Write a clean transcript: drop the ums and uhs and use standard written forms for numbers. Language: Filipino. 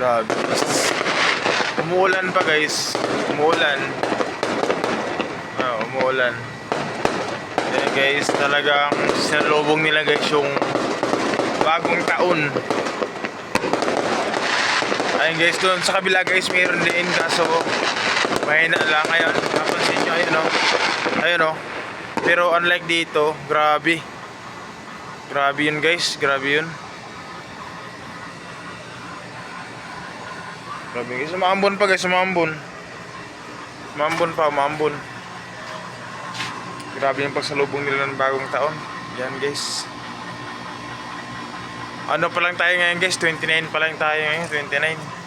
Grabe. Umuulan pa guys. Umuulan. Umuulan. Ayan guys, talagang sinalubong nila guys yung bagong taon. Ayun guys, doon sa kabila guys mayroon din, kaso mahina lang. Ayun, napansin nyo, ayun o. Ayun o. Pero unlike dito, grabe. Grabe yun guys, grabe yun. Grabe guys, umambon pa guys, umambon. Umambon pa, umambon. Grabe yung pagsalubong nila ng bagong taon. Yan guys. Ano pa lang tayo ngayon guys, 29 pa lang tayo ngayon, 29.